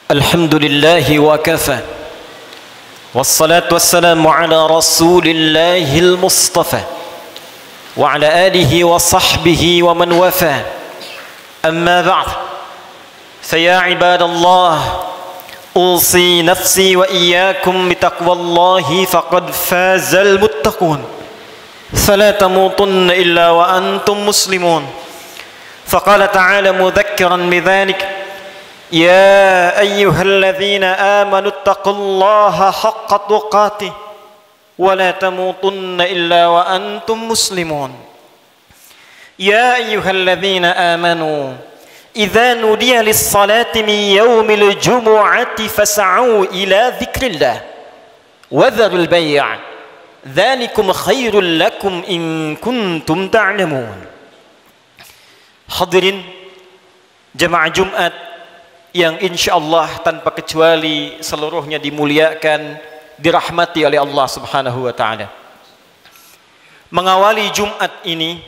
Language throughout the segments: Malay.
Alhamdulillahi wa kafa. Wassalatu wassalamu ala rasulillahil mustafa wa ala alihi wa sahbihi wa man wafa. Amma ba'd. Faya ibadallah, usi nafsi wa iyyakum bitaqwallahi faqad fazal muttaqun. Fala tamutunna illa wa antum muslimun. Faqala ta'ala mudhakkiran bidzalik: يا أيها الذين آمنوا اتقوا الله حق تقاته ولا تموتن إلا وأنتم مسلمون. يا أيها الذين آمنوا إذا نودي للصلاة من يوم الجمعة فاسعوا إلى ذكر الله وذروا البيع ذلكم خير لكم إن كنتم تعلمون. Hadirin jemaah Jumat yang insyaallah tanpa kecuali seluruhnya dimuliakan, dirahmati oleh Allah Subhanahu wa taala. Mengawali Jumat ini,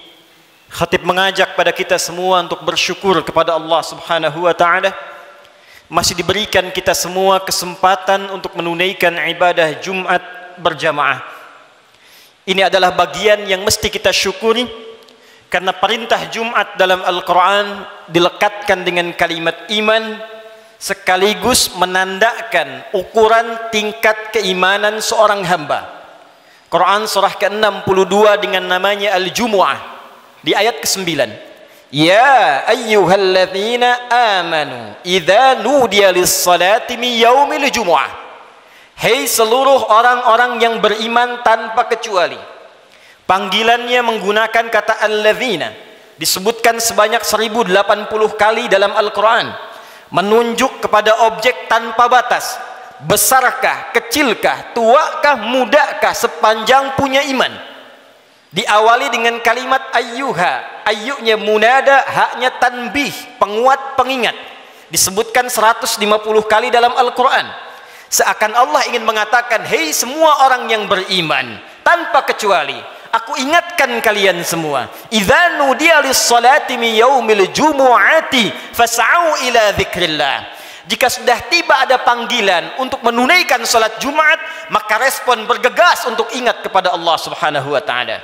khatib mengajak pada kita semua untuk bersyukur kepada Allah Subhanahu wa taala masih diberikan kita semua kesempatan untuk menunaikan ibadah Jumat berjamaah. Ini adalah bagian yang mesti kita syukuri, karena perintah Jumat dalam Al-Quran dilekatkan dengan kalimat iman, sekaligus menandakan ukuran tingkat keimanan seorang hamba. Quran surah ke-62 dengan namanya Al-Jumu'ah di ayat ke-9. Ya ayyuhalladzina amanu idza nudiya lis-salati min yaumil jumu'ah. Hei seluruh orang-orang yang beriman tanpa kecuali. Panggilannya menggunakan kata alladzina, disebutkan sebanyak 1080 kali dalam Al-Quran, menunjuk kepada objek tanpa batas. Besarkah, kecilkah, tuakah, mudakah, sepanjang punya iman. Diawali dengan kalimat ayyuha, ayyunya munada, haknya tanbih, penguat, pengingat. Disebutkan 150 kali dalam Al-Quran. Seakan Allah ingin mengatakan, hei semua orang yang beriman tanpa kecuali, aku ingatkan kalian semua, idza nudiya lis-salati min yaumil jumu'ati fas'au ila dzikrillah. Jika sudah tiba ada panggilan untuk menunaikan salat Jumat, maka respon bergegas untuk ingat kepada Allah Subhanahu wa taala.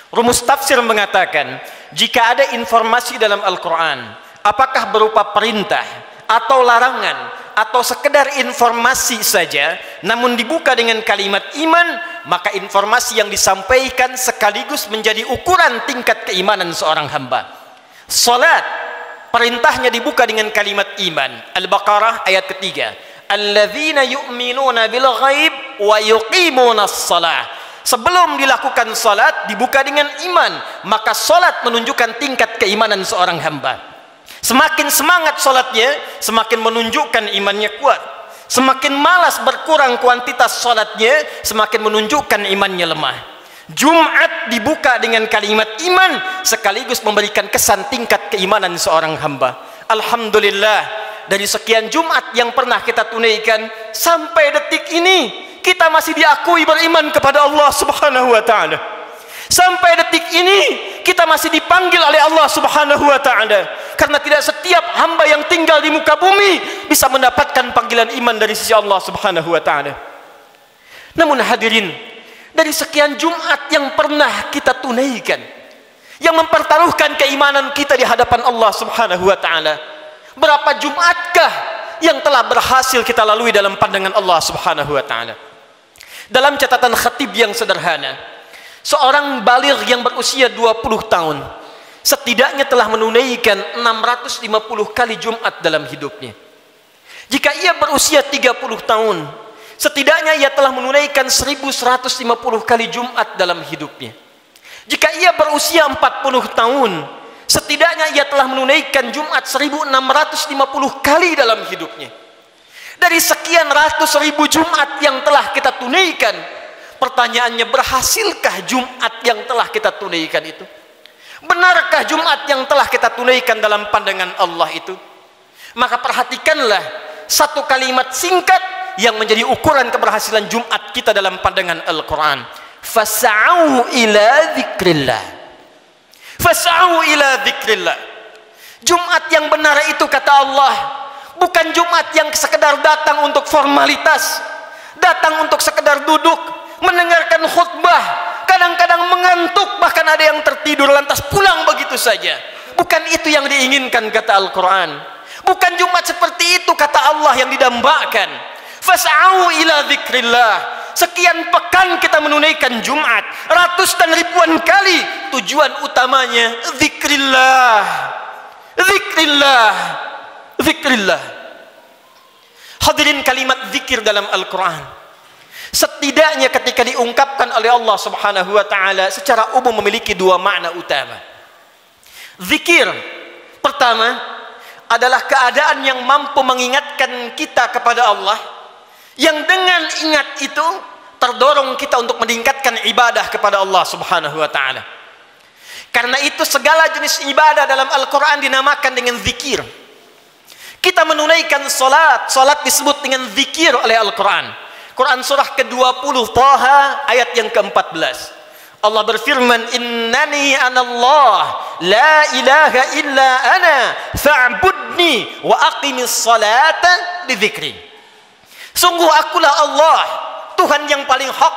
Rumus tafsir mengatakan, jika ada informasi dalam Al-Qur'an, apakah berupa perintah atau larangan atau sekedar informasi saja, namun dibuka dengan kalimat iman, maka informasi yang disampaikan sekaligus menjadi ukuran tingkat keimanan seorang hamba. Salat, perintahnya dibuka dengan kalimat iman. Al-Baqarah ayat ketiga. Alladzina yu'minuna bil ghaib wa yuqimunas shalah. Sebelum dilakukan salat dibuka dengan iman, maka salat menunjukkan tingkat keimanan seorang hamba. Semakin semangat salatnya, semakin menunjukkan imannya kuat. Semakin malas berkurang kuantitas salatnya, semakin menunjukkan imannya lemah. Jumat dibuka dengan kalimat iman, sekaligus memberikan kesan tingkat keimanan seorang hamba. Alhamdulillah, dari sekian Jumat yang pernah kita tunaikan, sampai detik ini kita masih diakui beriman kepada Allah Subhanahu wa taala. Sampai detik ini kita masih dipanggil oleh Allah Subhanahu wa taala, karena tidak setiap hamba yang tinggal di muka bumi bisa mendapatkan panggilan iman dari sisi Allah Subhanahu wa taala. Namun hadirin, dari sekian Jumat yang pernah kita tunaikan, yang mempertaruhkan keimanan kita di hadapan Allah Subhanahu wa taala, berapa Jumatkah yang telah berhasil kita lalui dalam pandangan Allah Subhanahu wa taala? Dalam catatan khatib yang sederhana, seorang baligh yang berusia 20 tahun setidaknya telah menunaikan 650 kali Jumat dalam hidupnya. Jika ia berusia 30 tahun, setidaknya ia telah menunaikan 1150 kali Jumat dalam hidupnya. Jika ia berusia 40 tahun, setidaknya ia telah menunaikan Jumat 1650 kali dalam hidupnya. Dari sekian ratus ribu Jumat yang telah kita tunaikan, pertanyaannya, berhasilkah Jumat yang telah kita tunaikan itu? Benarkah Jumat yang telah kita tunaikan dalam pandangan Allah itu? Maka perhatikanlah satu kalimat singkat yang menjadi ukuran keberhasilan Jumat kita dalam pandangan Al-Quran. Fas'au ila dzikrillah. Fas'au ila dzikrillah. Jumat yang benar itu, kata Allah, Bukan Jumat yang sekedar datang untuk formalitas, datang untuk sekedar duduk, mendengarkan khutbah, kadang-kadang mengantuk, bahkan ada yang tertidur lantas pulang begitu saja. Bukan itu yang diinginkan kata Al-Quran. Bukan Jumat seperti itu kata Allah yang didambakan. Fas'au ila dzikrillah. Sekian pekan kita menunaikan Jumat, ratus dan ribuan kali. Tujuan utamanya zikrillah, zikrillah, zikrillah. Hadirin, kalimat zikir dalam Al-Quran setidaknya ketika diungkapkan oleh Allah Subhanahu wa ta'ala secara umum memiliki dua makna utama. Zikir pertama adalah keadaan yang mampu mengingatkan kita kepada Allah, yang dengan ingat itu terdorong kita untuk meningkatkan ibadah kepada Allah Subhanahu wa ta'ala. Karena itu segala jenis ibadah dalam Al-Quran dinamakan dengan zikir. Kita menunaikan salat, salat disebut dengan zikir oleh Al-Quran. Quran surah ke-20 Taha ayat yang ke-14. Allah berfirman, innani anallah la ilaha illa ana fa'budni wa aqimis salata li dzikri. Sungguh akulah Allah, Tuhan yang paling hak.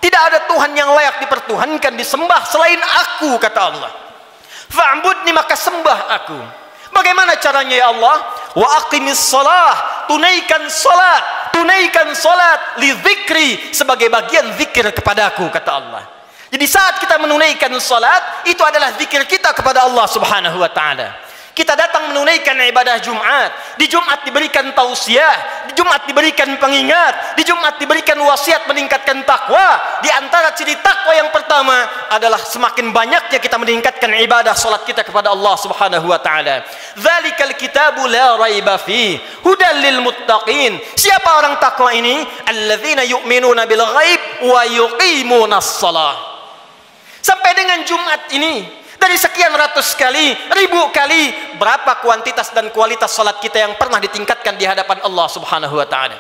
Tidak ada Tuhan yang layak dipertuhankan, disembah selain aku, kata Allah. Fa'budni, maka sembah aku. Bagaimana caranya ya Allah? Wa aqimis salah, tunaikan salat, tunaikan salat li dzikri, sebagai bagian zikir kepadaku, kata Allah. Jadi saat kita menunaikan salat, itu adalah zikir kita kepada Allah Subhanahu wa ta'ala. Kita datang menunaikan ibadah Jumat. Di Jumat diberikan tausiah, di Jumat diberikan pengingat, di Jumat diberikan wasiat meningkatkan takwa. Di antara ciri takwa yang pertama adalah semakin banyaknya kita meningkatkan ibadah salat kita kepada Allah Subhanahu wa taala. Dzalikal kitabu la raiba fi hudal lil muttaqin. Siapa orang takwa ini? Alladzina yu'minuna bil ghaib wa yuqimunas shalah. Sampai dengan Jumat ini, dari sekian ratus kali, ribu kali, berapa kuantitas dan kualitas salat kita yang pernah ditingkatkan di hadapan Allah Subhanahu wa ta'ala?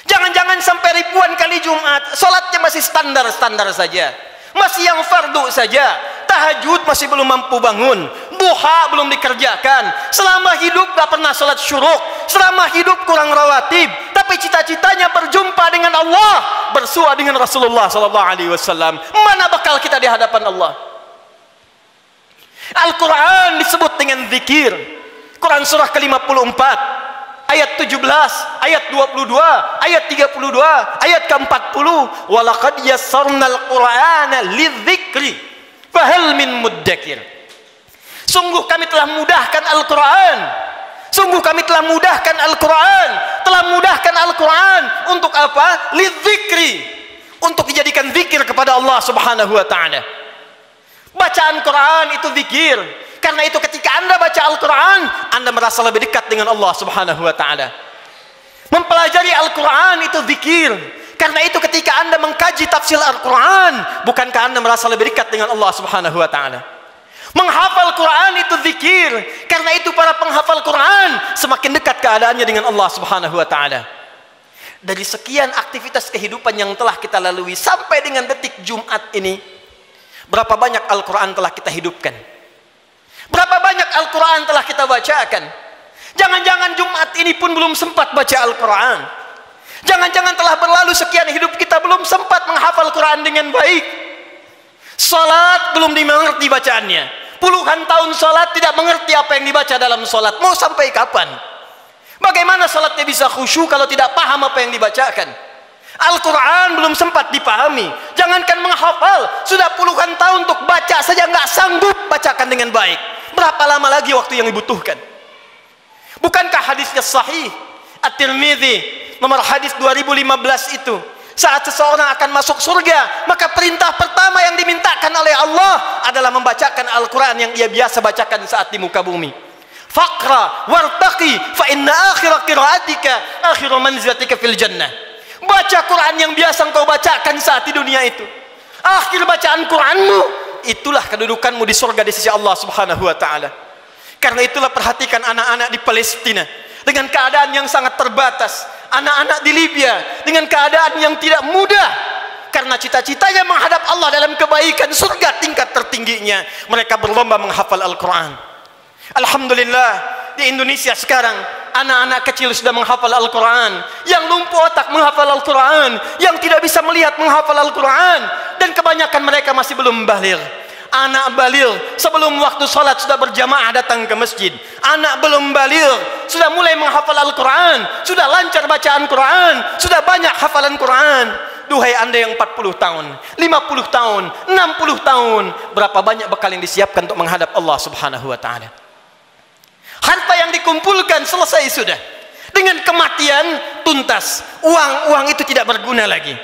Jangan-jangan sampai ribuan kali Jumat, salatnya masih standar-standar saja, masih yang fardu saja, tahajud masih belum mampu bangun, duha belum dikerjakan, selama hidup gak pernah salat syuruk, selama hidup kurang rawatib, tapi cita-citanya berjumpa dengan Allah, bersua dengan Rasulullah SAW. Mana bakal kita di hadapan Allah? Al-Quran disebut dengan zikir. Quran surah ke-54 ayat 17, ayat 22, ayat 32, ayat ke-40. Walaqad yassarnal Qur'ana lidzikri fahal min muddakir. Sungguh kami telah mudahkan Al-Quran. Sungguh kami telah mudahkan Al-Quran. Telah mudahkan Al-Quran untuk apa? Lidzikri, untuk dijadikan zikir kepada Allah Subhanahu wa ta'ala. Bacaan Quran itu zikir. Karena itu ketika Anda baca Al-Quran, Anda merasa lebih dekat dengan Allah Subhanahu wa ta'ala. Mempelajari Al-Quran itu zikir. Karena itu ketika Anda mengkaji tafsir Al-Quran, bukankah Anda merasa lebih dekat dengan Allah Subhanahu wa ta'ala? Menghafal Quran itu zikir. Karena itu para penghafal Quran semakin dekat keadaannya dengan Allah Subhanahu wa ta'ala. Dari sekian aktivitas kehidupan yang telah kita lalui sampai dengan detik Jumat ini, berapa banyak Al-Quran telah kita hidupkan? Berapa banyak Al-Quran telah kita bacakan? Jangan-jangan Jumat ini pun belum sempat baca Al-Quran. Jangan-jangan telah berlalu sekian hidup kita belum sempat menghafal Quran dengan baik. Salat belum dimengerti bacaannya. Puluhan tahun salat tidak mengerti apa yang dibaca dalam salat. Mau sampai kapan? Bagaimana salatnya bisa khusyuk kalau tidak paham apa yang dibacakan? Al-Quran belum sempat dipahami, jangankan menghafal, sudah puluhan tahun untuk baca saja nggak sanggup bacakan dengan baik. Berapa lama lagi waktu yang dibutuhkan? Bukankah hadisnya sahih At-Tirmidzi nomor hadis 2015 itu, saat seseorang akan masuk surga, maka perintah pertama yang dimintakan oleh Allah adalah membacakan Al-Quran yang ia biasa bacakan saat di muka bumi. Faqra wartaqi fa inna akhira qiraatika akhiru manzilatika fil jannah. Baca Quran yang biasa engkau bacakan saat di dunia itu, akhir bacaan Quranmu, itulah kedudukanmu di surga di sisi Allah Subhanahu wa ta'ala. Karena itulah perhatikan anak-anak di Palestina dengan keadaan yang sangat terbatas, anak-anak di Libya dengan keadaan yang tidak mudah. Karena cita-citanya menghadap Allah dalam kebaikan, surga tingkat tertingginya, mereka berlomba menghafal Al-Quran. Alhamdulillah, di Indonesia sekarang anak-anak kecil sudah menghafal Al-Quran, yang lumpuh otak menghafal Al-Quran, yang tidak bisa melihat menghafal Al-Quran, dan kebanyakan mereka masih belum baligh. Anak baligh sebelum waktu sholat sudah berjamaah datang ke masjid. Anak belum baligh sudah mulai menghafal Al-Quran, sudah lancar bacaan Quran, sudah banyak hafalan Quran. Duhai anda yang 40 tahun, 50 tahun, 60 tahun, berapa banyak bekal yang disiapkan untuk menghadap Allah subhanahu wa ta'ala. Harta yang dikumpulkan selesai sudah. Dengan kematian tuntas. Uang itu tidak berguna lagi.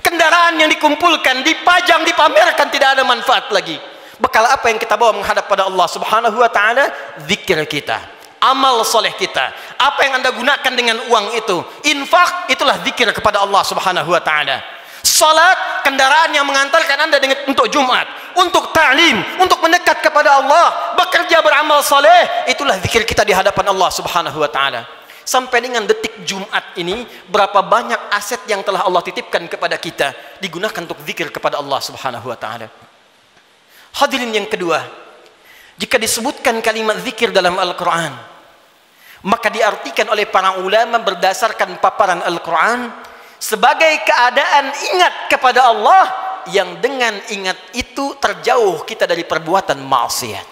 Kendaraan yang dikumpulkan, dipajang, dipamerkan, tidak ada manfaat lagi. Bekal apa yang kita bawa menghadap pada Allah subhanahu wa ta'ala? Zikir kita, amal soleh kita. Apa yang anda gunakan dengan uang itu? Infak, itulah zikir kepada Allah subhanahu wa ta'ala. Salat, kendaraan yang mengantarkan anda untuk Jumat, untuk ta'lim, untuk mendekat kepada Allah. Bekerja, beramal soleh, itulah zikir kita di hadapan Allah subhanahu wa ta'ala. Sampai dengan detik Jumat ini, berapa banyak aset yang telah Allah titipkan kepada kita digunakan untuk zikir kepada Allah subhanahu wa ta'ala. Hadirin yang kedua, jika disebutkan kalimat zikir dalam Al-Quran, maka diartikan oleh para ulama berdasarkan paparan Al-Quran sebagai keadaan ingat kepada Allah yang dengan ingat itu terjauh kita dari perbuatan maksiat.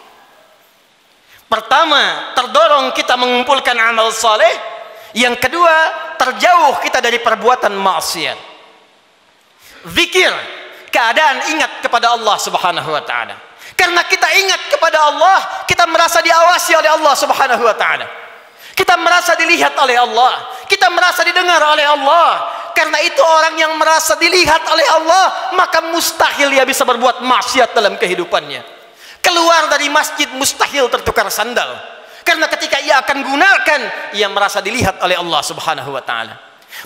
Pertama, terdorong kita mengumpulkan amal saleh. Yang kedua, terjauh kita dari perbuatan maksiat. Zikir, keadaan ingat kepada Allah subhanahu wa ta'ala. Karena kita ingat kepada Allah, kita merasa diawasi oleh Allah subhanahu wa ta'ala. Kita merasa dilihat oleh Allah, kita merasa didengar oleh Allah. Karena itu orang yang merasa dilihat oleh Allah, maka mustahil dia bisa berbuat maksiat dalam kehidupannya. Keluar dari masjid mustahil tertukar sandal. Karena ketika ia akan gunakan, ia merasa dilihat oleh Allah subhanahu wa ta'ala.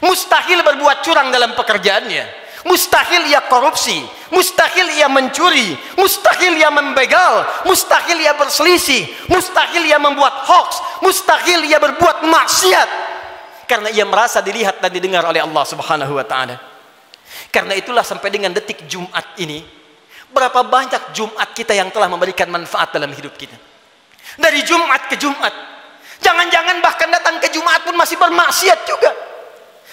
Mustahil berbuat curang dalam pekerjaannya. Mustahil ia korupsi. Mustahil ia mencuri. Mustahil ia membegal. Mustahil ia berselisih. Mustahil ia membuat hoax. Mustahil ia berbuat maksiat. Karena ia merasa dilihat dan didengar oleh Allah subhanahu wa ta'ala. Karena itulah sampai dengan detik Jumat ini, berapa banyak Jumat kita yang telah memberikan manfaat dalam hidup kita. Dari Jumat ke Jumat. Jangan-jangan bahkan datang ke Jumat pun masih bermaksiat juga.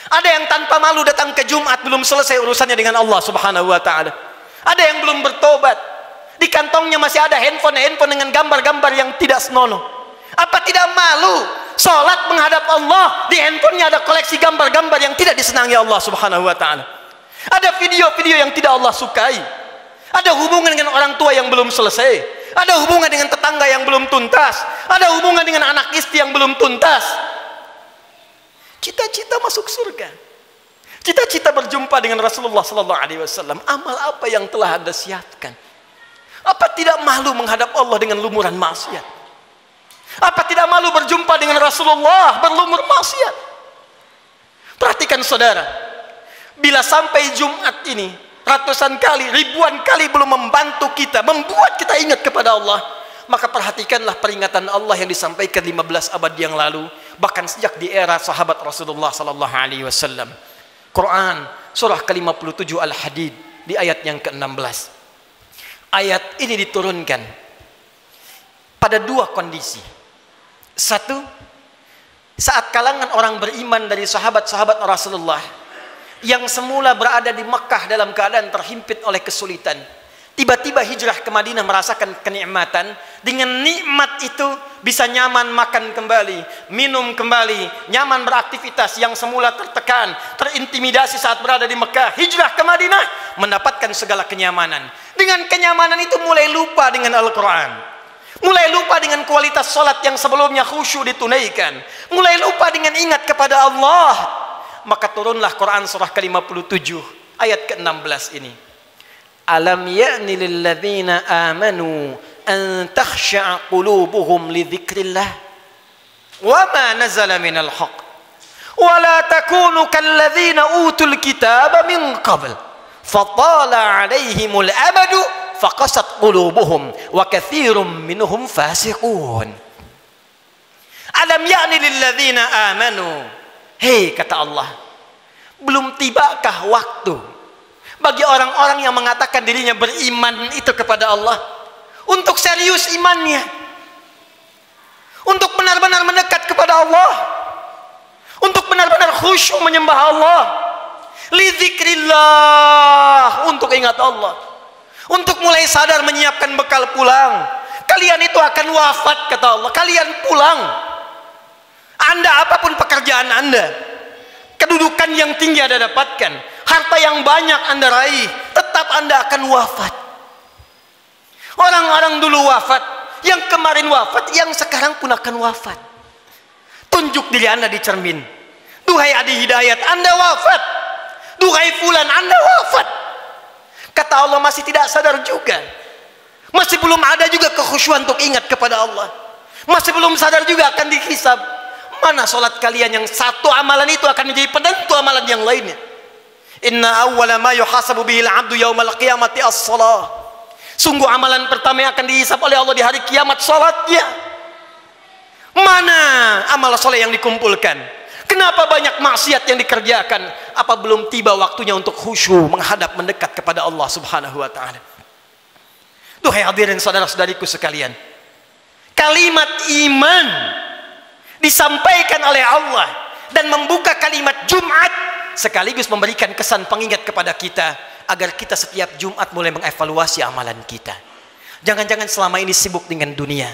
Ada yang tanpa malu datang ke Jumat belum selesai urusannya dengan Allah subhanahu wa ta'ala. Ada yang belum bertobat. Di kantongnya masih ada handphone dengan gambar-gambar yang tidak senonoh. Apa tidak malu sholat menghadap Allah, di handphonenya ada koleksi gambar-gambar yang tidak disenangi Allah subhanahu wa ta'ala. Ada video-video yang tidak Allah sukai. Ada hubungan dengan orang tua yang belum selesai. Ada hubungan dengan tetangga yang belum tuntas. Ada hubungan dengan anak istri yang belum tuntas. Cita-cita masuk surga. Cita-cita berjumpa dengan Rasulullah sallallahu alaihi wasallam. Amal apa yang telah anda siapkan? Apa tidak malu menghadap Allah dengan lumuran maksiat? Apa tidak malu berjumpa dengan Rasulullah berlumur maksiat? Perhatikan saudara, bila sampai Jumat ini ratusan kali, ribuan kali belum membantu kita, membuat kita ingat kepada Allah, maka perhatikanlah peringatan Allah yang disampaikan 15 abad yang lalu, bahkan sejak di era sahabat Rasulullah sallallahu alaihi wasallam. Quran surah ke-57 Al-Hadid di ayat yang ke-16. Ayat ini diturunkan pada dua kondisi. Satu, saat kalangan orang beriman dari sahabat-sahabat Rasulullah yang semula berada di Mekah dalam keadaan terhimpit oleh kesulitan, tiba-tiba hijrah ke Madinah merasakan kenikmatan. Dengan nikmat itu bisa nyaman makan kembali, minum kembali, nyaman beraktivitas. Yang semula tertekan, terintimidasi saat berada di Mekah, hijrah ke Madinah mendapatkan segala kenyamanan. Dengan kenyamanan itu mulai lupa dengan Al-Quran, mulai lupa dengan kualitas salat yang sebelumnya khusyuk ditunaikan, mulai lupa dengan ingat kepada Allah. Maka turunlah Quran surah ke-57 ayat ke-16 ini. Alam ya'ni lil ladzina amanu an takhsha'a qulubuhum li dzikrillah wa ma nazala minal haqq wa la takunu kal ladzina utul kitaba min qabl fatala 'alaihimul amadu faqasat qulubuhum wa katsirum minhum fasiqun. Alam ya'ni lil ladzina amanu, hei kata Allah, belum tibakah waktu bagi orang-orang yang mengatakan dirinya beriman itu kepada Allah untuk serius imannya, untuk benar-benar mendekat kepada Allah. khusyuk menyembah Allah. Lidzikrillah, untuk ingat Allah. Untuk mulai sadar menyiapkan bekal pulang. Kalian itu akan wafat, kata Allah. Kalian pulang. Anda apapun pekerjaan Anda, kedudukan yang tinggi Anda dapatkan, harta yang banyak Anda raih, tetap Anda akan wafat. Orang-orang dulu wafat, yang kemarin wafat, yang sekarang pun akan wafat. Tunjuk diri Anda di cermin. Duhai Adi Hidayat, Anda wafat. Duhai fulan, Anda wafat. Kata Allah, masih tidak sadar juga. Masih belum ada juga kekhusyuan untuk ingat kepada Allah. Masih belum sadar juga akan dihisab. Mana solat kalian yang satu amalan itu akan menjadi penentu amalan yang lainnya. Inna awwala ma yuhasabu bihil abdu yaumal qiyamati as-salah. Sungguh amalan pertama yang akan dihisab oleh Allah di hari kiamat, salatnya. Mana amal soleh yang dikumpulkan? Kenapa banyak maksiat yang dikerjakan? Apa belum tiba waktunya untuk khusyuk menghadap mendekat kepada Allah Subhanahu wa taala? Duhai hadirin saudara-saudariku sekalian, kalimat iman disampaikan oleh Allah dan membuka kalimat Jumat sekaligus memberikan kesan pengingat kepada kita agar kita setiap Jumat mulai mengevaluasi amalan kita. Jangan-jangan selama ini sibuk dengan dunia.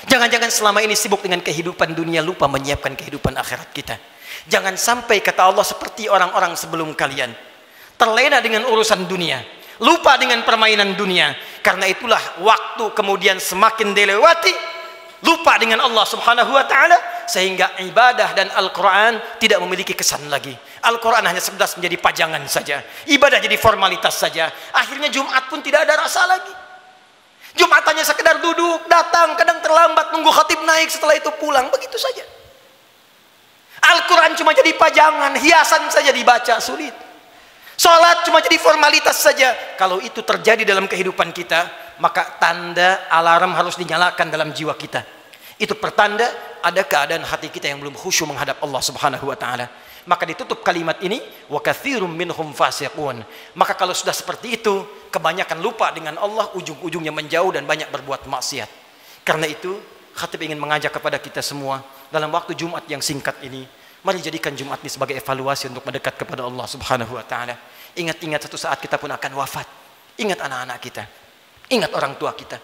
Jangan-jangan selama ini sibuk dengan kehidupan dunia, lupa menyiapkan kehidupan akhirat kita. Jangan sampai, kata Allah, seperti orang-orang sebelum kalian, terlena dengan urusan dunia, lupa dengan permainan dunia. Karena itulah waktu kemudian semakin dilewati, lupa dengan Allah Subhanahu wa taala, sehingga ibadah dan Al-Quran tidak memiliki kesan lagi. Al-Quran hanya sekedar menjadi pajangan saja, ibadah jadi formalitas saja. Akhirnya Jumat pun tidak ada rasa lagi. Jumat hanya sekedar duduk, datang, kadang terlambat, nunggu khatib naik, setelah itu pulang, begitu saja. Al-Quran cuma jadi pajangan, hiasan saja dibaca, sulit. Sholat cuma jadi formalitas saja. Kalau itu terjadi dalam kehidupan kita, maka tanda alarm harus dinyalakan dalam jiwa kita. Itu pertanda ada keadaan hati kita yang belum khusyuk menghadap Allah Subhanahu wa taala. Maka ditutup kalimat ini, wa katsirum minhum fasiqun. Maka kalau sudah seperti itu, kebanyakan lupa dengan Allah, ujung-ujungnya menjauh dan banyak berbuat maksiat. Karena itu, khatib ingin mengajak kepada kita semua dalam waktu Jumat yang singkat ini, mari jadikan Jumat ini sebagai evaluasi untuk mendekat kepada Allah Subhanahu wa taala. Ingat-ingat satu saat kita pun akan wafat. Ingat anak-anak kita. Ingat orang tua kita.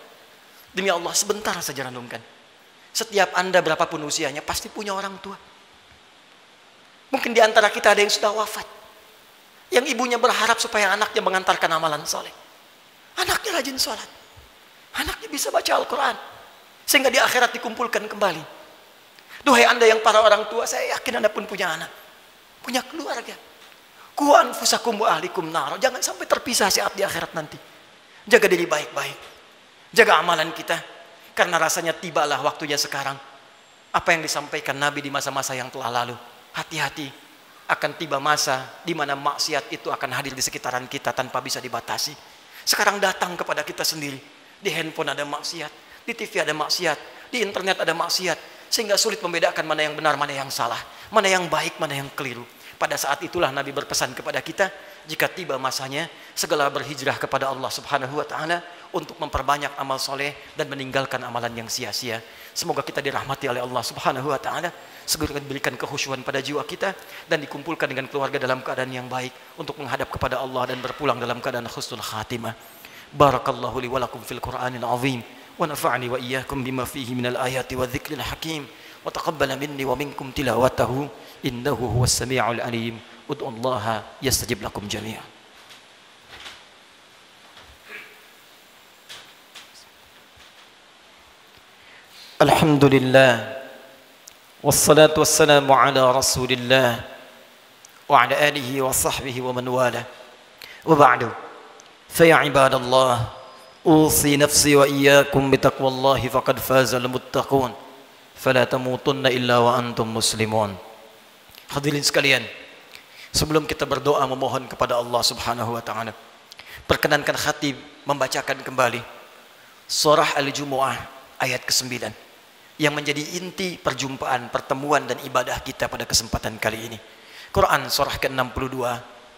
Demi Allah, sebentar saja renungkan. Setiap Anda berapapun usianya pasti punya orang tua. Mungkin di antara kita ada yang sudah wafat, yang ibunya berharap supaya anaknya mengantarkan amalan soleh. Anaknya rajin sholat, anaknya bisa baca Al-Quran, sehingga di akhirat dikumpulkan kembali. Duhai Anda yang para orang tua, saya yakin Anda pun punya anak, punya keluarga. Qu anfusakum wa ahlikum nar. Jangan sampai terpisah saat di akhirat nanti. Jaga diri baik-baik, jaga amalan kita, karena rasanya tibalah waktunya sekarang. Apa yang disampaikan Nabi di masa-masa yang telah lalu, hati-hati, akan tiba masa di mana maksiat itu akan hadir di sekitaran kita tanpa bisa dibatasi. Sekarang datang kepada kita sendiri. Di handphone ada maksiat, di TV ada maksiat, di internet ada maksiat, sehingga sulit membedakan mana yang benar, mana yang salah, mana yang baik, mana yang keliru. Pada saat itulah Nabi berpesan kepada kita, jika tiba masanya, segala berhijrah kepada Allah Subhanahu wa taala untuk memperbanyak amal soleh dan meninggalkan amalan yang sia-sia. Semoga kita dirahmati oleh Allah Subhanahu wa taala, segera diberikan kekhusyuan pada jiwa kita dan dikumpulkan dengan keluarga dalam keadaan yang baik untuk menghadap kepada Allah dan berpulang dalam keadaan husnul khatimah. Barakallahu li wa lakum fil Qur'anil azim wa nafa'ani wa iyyakum bima fihi minal ayati wa dzikril hakim wa taqabbala minni wa minkum tilawatahu innahu huwas sami'ul alim. Ud'ullaha yastajib lakum jami'an. Alhamdulillah wassalatu wassalamu ala rasulillah wa ala alihi wa sahbihi wa man wala wa ba'du fa ya ibadallah usi nafsi wa iyyakum bitaqwallahi faqad fazal muttaqun fala tamutunna illa wa antum muslimun. Hadirin sekalian, sebelum kita berdoa memohon kepada Allah Subhanahu wa taala, perkenankan khatib membacakan kembali surah Al-Jumu'ah ayat ke-9 yang menjadi inti perjumpaan, pertemuan dan ibadah kita pada kesempatan kali ini. Quran surah ke-62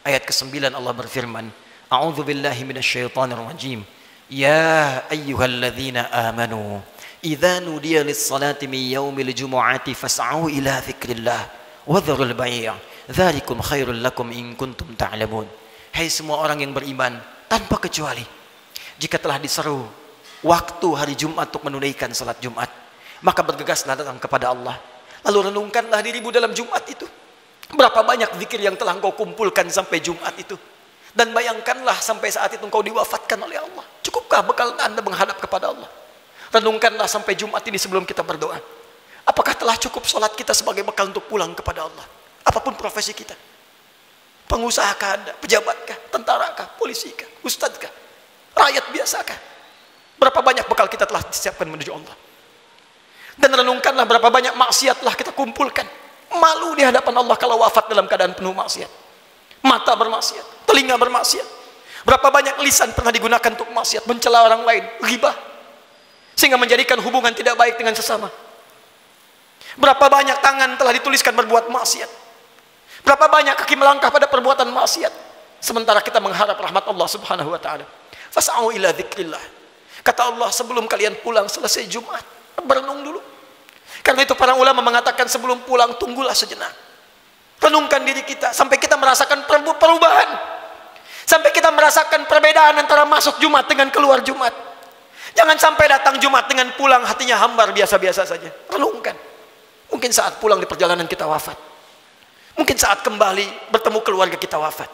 ayat ke-9 Allah berfirman, A'udzu billahi minasyaitonir rajim. Ya ayyuhalladzina amanu idza nudiya lis-salati min yaumil jumu'ati fas'au ila dzikrillah wa dzarul bai'. Dzalikum khairul lakum in kuntum ta'lamun. Hai semua orang yang beriman tanpa kecuali, jika telah diseru waktu hari Jumat untuk menunaikan salat Jumat, maka bergegaslah datang kepada Allah. Lalu renungkanlah dirimu dalam Jumat itu. Berapa banyak zikir yang telah engkau kumpulkan sampai Jumat itu. Dan bayangkanlah sampai saat itu engkau diwafatkan oleh Allah. Cukupkah bekal Anda menghadap kepada Allah? Renungkanlah sampai Jumat ini sebelum kita berdoa. Apakah telah cukup salat kita sebagai bekal untuk pulang kepada Allah? Apapun profesi kita. Pengusahakah Anda? Pejabatkah? Tentarakah? Polisikah? Ustadzkah? Rakyat biasakah? Berapa banyak bekal kita telah disiapkan menuju Allah? Dan renungkanlah berapa banyak maksiat telah kita kumpulkan. Malu di hadapan Allah kalau wafat dalam keadaan penuh maksiat. Mata bermaksiat, telinga bermaksiat. Berapa banyak lisan pernah digunakan untuk maksiat, mencela orang lain, ghibah, sehingga menjadikan hubungan tidak baik dengan sesama. Berapa banyak tangan telah dituliskan berbuat maksiat. Berapa banyak kaki melangkah pada perbuatan maksiat. Sementara kita mengharap rahmat Allah Subhanahu wa taala. Fas'au ila dzikrillah. Kata Allah, sebelum kalian pulang selesai Jumat, berenung dulu. Karena itu para ulama mengatakan sebelum pulang tunggulah sejenak. Renungkan diri kita sampai kita merasakan perubahan. Sampai kita merasakan perbedaan antara masuk Jumat dengan keluar Jumat. Jangan sampai datang Jumat dengan pulang hatinya hambar biasa-biasa saja. Renungkan. Mungkin saat pulang di perjalanan kita wafat. Mungkin saat kembali bertemu keluarga kita wafat.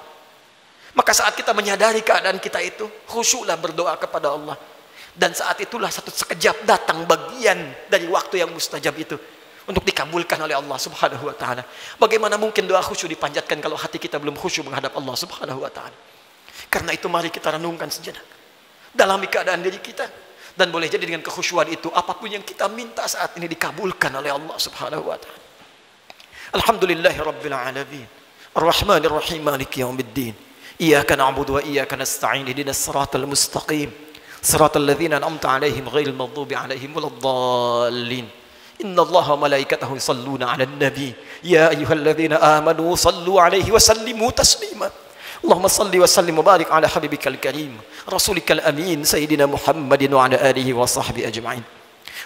Maka saat kita menyadari keadaan kita itu, khusyuklah berdoa kepada Allah. Dan saat itulah satu sekejap datang bagian dari waktu yang mustajab itu untuk dikabulkan oleh Allah Subhanahu wa taala. Bagaimana mungkin doa khusyuk dipanjatkan kalau hati kita belum khusyuk menghadap Allah Subhanahu wa taala? Karena itu mari kita renungkan sejenak. Dalami keadaan diri kita, dan boleh jadi dengan kekhusyuan itu apapun yang kita minta saat ini dikabulkan oleh Allah Subhanahu wa taala. Alhamdulillahirabbil alamin. Arrahmanir rahim, maliki yaumiddin. Iyyaka na'budu wa iyyaka nasta'in. Ihdinas siratal mustaqim. Siratal ladzina an'amta 'alaihim ghairil maghdubi 'alaihim waladdallin. Innallaha wa malaikatahu yusalluna 'alan nabi. Ya ayyuhalladzina amanu sallu 'alaihi wa sallimu taslima. Allahumma salli wa sallim wa barik 'ala habibikal karim, rasulikal amin, sayyidina Muhammadin wa 'ala alihi wa sahbihi ajma'in.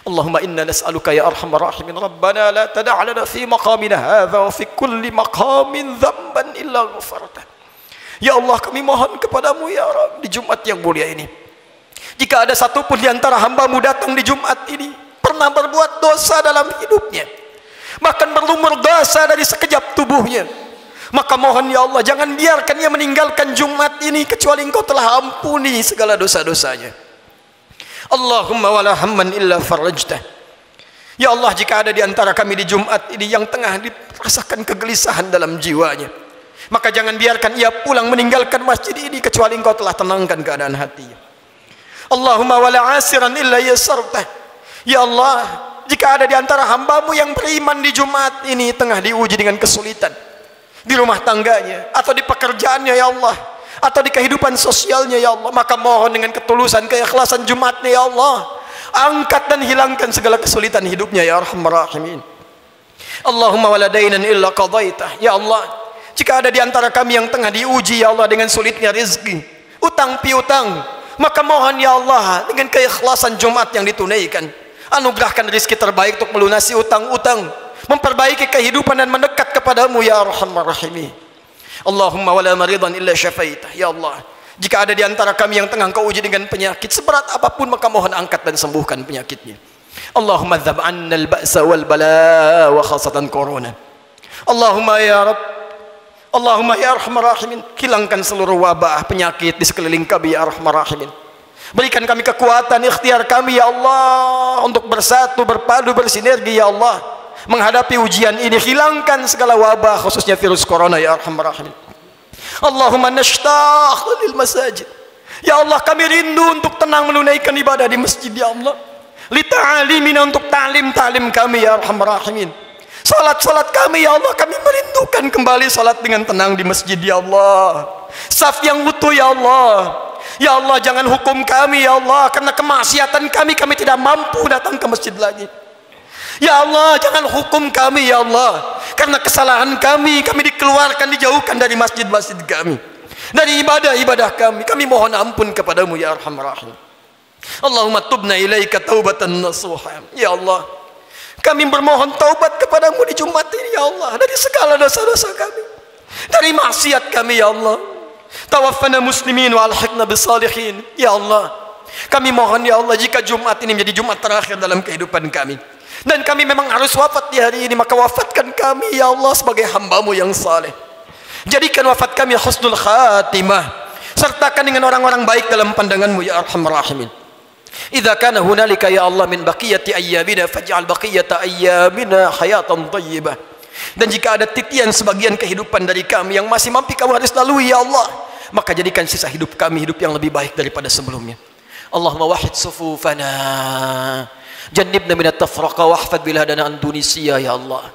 Allahumma inna nas'aluka ya arhamar rahimin, rabbana la tada' lana fi maqamina hadza wa fi kulli maqamin dhanban illa ghafarta. Ya Allah, kami mohon kepadamu ya Rabb di Jumat yang mulia ini. Jika ada satu pun di antara hamba-Mu datang di Jumat ini pernah berbuat dosa dalam hidupnya, bahkan berlumur dosa dari sekejap tubuhnya, maka mohon ya Allah, jangan biarkan ia meninggalkan Jumat ini kecuali Engkau telah ampuni segala dosa-dosanya. Allahumma wala hamman illa farajtah. Ya Allah, jika ada di antara kami di Jumat ini yang tengah dirasakan kegelisahan dalam jiwanya, maka jangan biarkan ia pulang meninggalkan masjid ini kecuali Engkau telah tenangkan keadaan hatinya. Allahumma wala asiran illa yasartah. Ya Allah, jika ada di antara hamba-Mu yang beriman di Jumat ini tengah diuji dengan kesulitan di rumah tangganya atau di pekerjaannya ya Allah, atau di kehidupan sosialnya ya Allah, maka mohon dengan ketulusan keikhlasan Jumatnya ya Allah, angkat dan hilangkan segala kesulitan hidupnya ya Arhamar Rahimin. Allahumma wala dainan illa qadaitah. Ya Allah, jika ada di antara kami yang tengah diuji ya Allah dengan sulitnya rezeki, utang piutang, maka mohon ya Allah dengan keikhlasan Jumat yang ditunaikan, anugerahkan rezeki terbaik untuk melunasi utang-utang, memperbaiki kehidupan dan mendekat kepadamu ya Arhamar Rahimin. Allahumma wala maridan illa syafaitah. Ya Allah, jika ada di antara kami yang tengah Engkau uji dengan penyakit seberat apapun, maka mohon angkat dan sembuhkan penyakitnya. Allahumma dzab 'anna al-ba'sa wal bala wa khasatan corona. Allahumma ya Rabb, Allahumma ya Arhamar Rahimin, hilangkan seluruh wabah penyakit di sekeliling kami ya Arhamar Rahimin. Berikan kami kekuatan ikhtiar kami ya Allah untuk bersatu, berpadu, bersinergi ya Allah menghadapi ujian ini. Hilangkan segala wabah khususnya virus corona ya Arhamar Rahimin. Allahumma nashtaq lil masajid. Ya Allah, kami rindu untuk tenang menunaikan ibadah di masjid ya Allah. Li ta'alimina, untuk ta'lim kami ya Arhamar Rahimin. Salat kami ya Allah, kami merindukan kembali salat dengan tenang di masjid ya Allah. Saf yang utuh ya Allah. Ya Allah, jangan hukum kami ya Allah karena kemaksiatan kami tidak mampu datang ke masjid lagi. Ya Allah, jangan hukum kami ya Allah karena kesalahan kami dikeluarkan, dijauhkan dari masjid-masjid kami, dari ibadah-ibadah kami. Kami mohon ampun kepadamu ya Arhamar Rahim. Allahumma tubna ilaika taubatan nasuha. Ya Allah, kami bermohon taubat kepadamu di Jumat ini ya Allah dari segala dosa-dosa kami. dari maksiat kami ya Allah. Tawaffana muslimin wa alhiqna bisalihin. Ya Allah, kami mohon ya Allah, jika Jumat ini menjadi Jumat terakhir dalam kehidupan kami, dan kami memang harus wafat di hari ini, maka wafatkan kami ya Allah sebagai hamba-Mu yang saleh. Jadikan wafat kami husnul khatimah, sertakan dengan orang-orang baik dalam pandangan-Mu ya arhamar rahimin. Idza kana hunalika ya Allah min baqiyati ayyamina faj'al baqiyata ayyamina hayatan thayyibah. Dan jika ada titian sebagian kehidupan dari kami yang masih mampu Kamu harus lalui ya Allah, maka jadikan sisa hidup kami hidup yang lebih baik daripada sebelumnya. Allahumma wahid sufufana, jannibna minat tafraqa, wahfad biladana Indonesia ya Allah.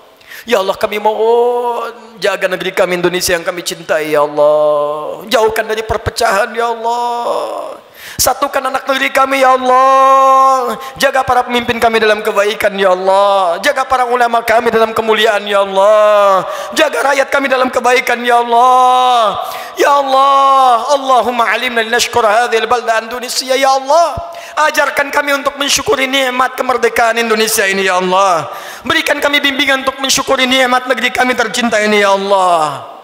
Ya Allah, kami mohon jaga negeri kami Indonesia yang kami cintai ya Allah. Jauhkan dari perpecahan ya Allah. Satukan anak negeri kami ya Allah. Jaga para pemimpin kami dalam kebaikan ya Allah. Jaga para ulama kami dalam kemuliaan ya Allah. Jaga rakyat kami dalam kebaikan ya Allah. Ya Allah, Allahumma alimna linashkura hadhil balda Indonesia ya Allah. Ajarkan kami untuk mensyukuri nikmat kemerdekaan Indonesia ini ya Allah. Berikan kami bimbingan untuk mensyukuri nikmat negeri kami tercinta ini ya Allah.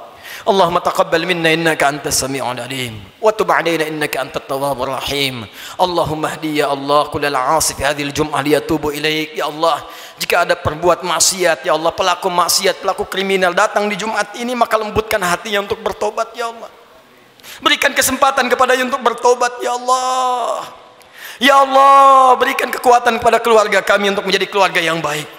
Allahumma taqabbal minna innaka antas sami'ul alim wa tub 'alaina innaka antat tawwabur rahim. Allahumma hdi ya Allah kullal 'asi fi hadhil jum'ah liyatubu ilaik ya Allah. Jika ada perbuat maksiat ya Allah, pelaku maksiat, pelaku kriminal datang di Jumat ini, maka lembutkan hatinya untuk bertobat ya Allah. Berikan kesempatan kepadanya untuk bertobat ya Allah. Ya Allah, berikan kekuatan kepada keluarga kami untuk menjadi keluarga yang baik.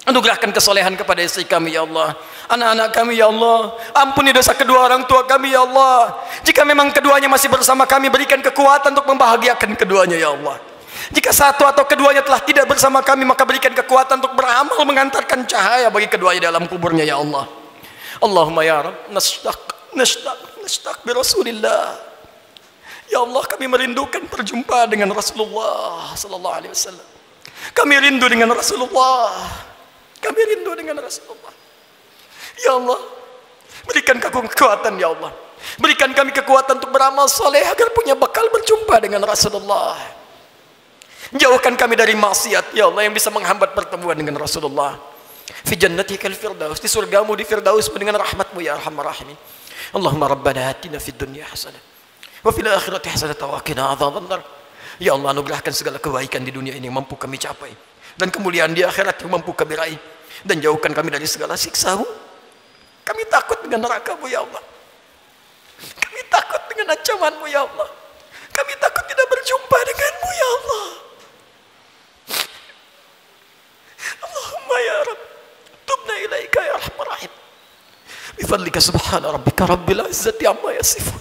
Anugerahkan kesolehan kepada istri kami ya Allah, anak-anak kami ya Allah. Ampuni dosa kedua orang tua kami ya Allah. Jika memang keduanya masih bersama kami, berikan kekuatan untuk membahagiakan keduanya ya Allah. Jika satu atau keduanya telah tidak bersama kami, maka berikan kekuatan untuk beramal mengantarkan cahaya bagi keduanya dalam kuburnya ya Allah. Allahumma ya Rabb, nashtaq bi Rasulillah. Ya Allah, kami merindukan perjumpaan dengan Rasulullah sallallahu alaihi wasallam. Kami rindu dengan Rasulullah. Kami rindu dengan Rasulullah. Ya Allah, berikan kami kekuatan ya Allah. Berikan kami kekuatan untuk beramal soleh agar punya bekal berjumpa dengan Rasulullah. Jauhkan kami dari maksiat ya Allah yang bisa menghambat pertemuan dengan Rasulullah. Fi jannatikal firdaus, di surgamu di firdaus dengan rahmatmu ya arhamar rahimin. Allahumma rabbana atina fid dunya hasanah wa fil akhirati hasanah wa qina adzabannar. Ya Allah, anugerahkan segala kebaikan di dunia ini yang mampu kami capai, dan kemuliaan di akhirat yang mampu kami raih, dan jauhkan kami dari segala siksa-Mu. Kami takut dengan neraka-Mu ya Allah. Kami takut dengan ancaman-Mu ya Allah. Kami takut tidak berjumpa dengan-Mu ya Allah. Allahumma ya Rabb, tubna ilaika ya arhamar rahim. Bifadlika subhana rabbika rabbil izzati amma yasifun.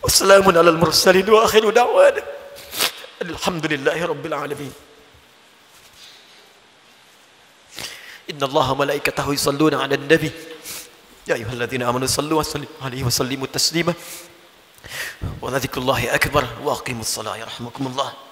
Wassalamun alal mursalin wa akhiru da'wana alhamdulillahi rabbil alamin. Inna Allaha malaikatahu yusalluna 'alan nabi ya ayyuhalladzina amanu sallu wa sallimu alaihi wa sallimu taslima wa dzikrullahi akbar wa aqimus salata yarhamukumullah.